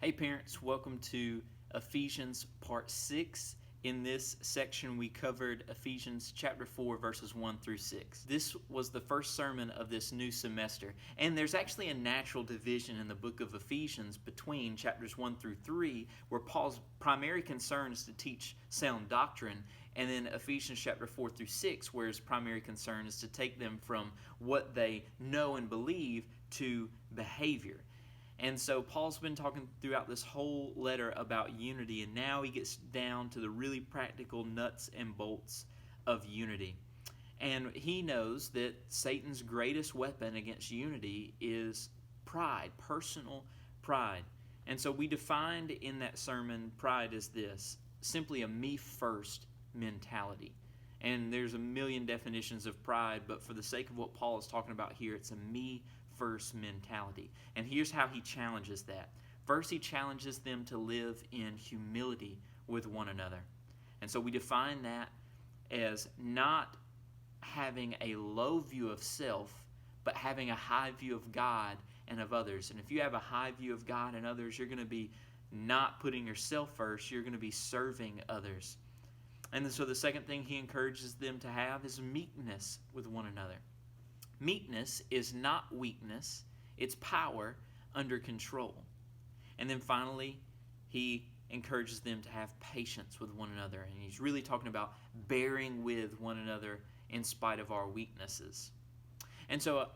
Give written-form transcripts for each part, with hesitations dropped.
Hey parents, welcome to Ephesians part 6. In this section we covered Ephesians chapter 4 verses 1 through 6. This was the first sermon of this new semester, and there's actually a natural division in the book of Ephesians between chapters 1 through 3, where Paul's primary concern is to teach sound doctrine, and then Ephesians chapter 4 through 6, where his primary concern is to take them from what they know and believe to behavior. And so Paul's been talking throughout this whole letter about unity, and now he gets down to the really practical nuts and bolts of unity. And he knows that Satan's greatest weapon against unity is pride, personal pride. And so we defined in that sermon pride as this, simply a me first mentality. And there's a million definitions of pride, but for the sake of what Paul is talking about here, it's a me first mentality. And here's how he challenges that. First, he challenges them to live in humility with one another. And so we define that as not having a low view of self, but having a high view of God and of others. And if you have a high view of God and others, you're going to be not putting yourself first, you're going to be serving others. And so the second thing he encourages them to have is meekness with one another. Meekness is not weakness, it's power under control. And then finally, he encourages them to have patience with one another. And he's really talking about bearing with one another in spite of our weaknesses. And so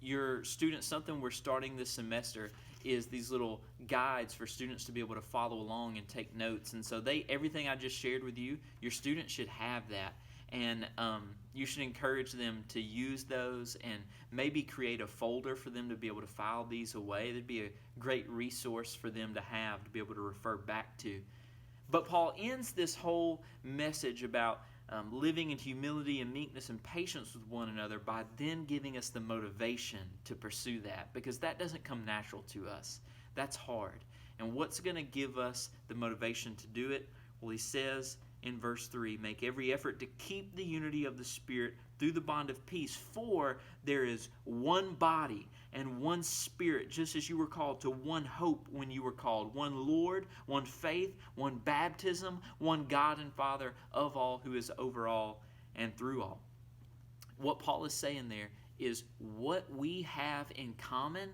your students, something we're starting this semester is these little guides for students to be able to follow along and take notes. And so everything I just shared with you, your students should have that. And you should encourage them to use those and maybe create a folder for them to be able to file these away. That'd be a great resource for them to have to be able to refer back to. But Paul ends this whole message about living in humility and meekness and patience with one another by then giving us the motivation to pursue that, because that doesn't come natural to us. That's hard. And what's going to give us the motivation to do it? Well, he says in verse 3, make every effort to keep the unity of the Spirit through the bond of peace, for there is one body and one Spirit, just as you were called to one hope when you were called, one Lord, one faith, one baptism, one God and Father of all, who is over all and through all. What Paul is saying there is what we have in common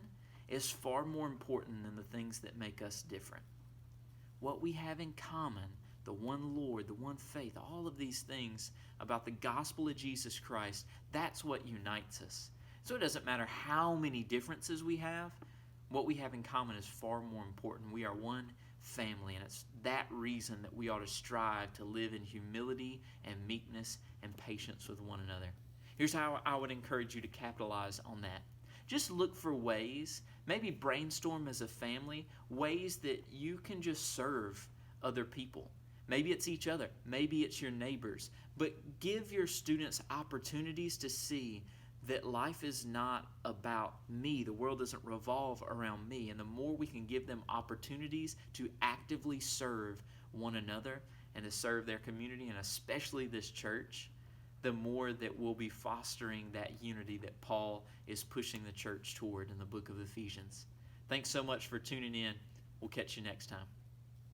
is far more important than the things that make us different. What we have in common, the one Lord, the one faith, all of these things about the gospel of Jesus Christ, that's what unites us. So it doesn't matter how many differences we have, what we have in common is far more important. We are one family, and it's that reason that we ought to strive to live in humility and meekness and patience with one another. Here's how I would encourage you to capitalize on that. Just look for ways, maybe brainstorm as a family, ways that you can just serve other people. Maybe it's each other. Maybe it's your neighbors. But give your students opportunities to see that life is not about me. The world doesn't revolve around me. And the more we can give them opportunities to actively serve one another and to serve their community, and especially this church, the more that we'll be fostering that unity that Paul is pushing the church toward in the book of Ephesians. Thanks so much for tuning in. We'll catch you next time.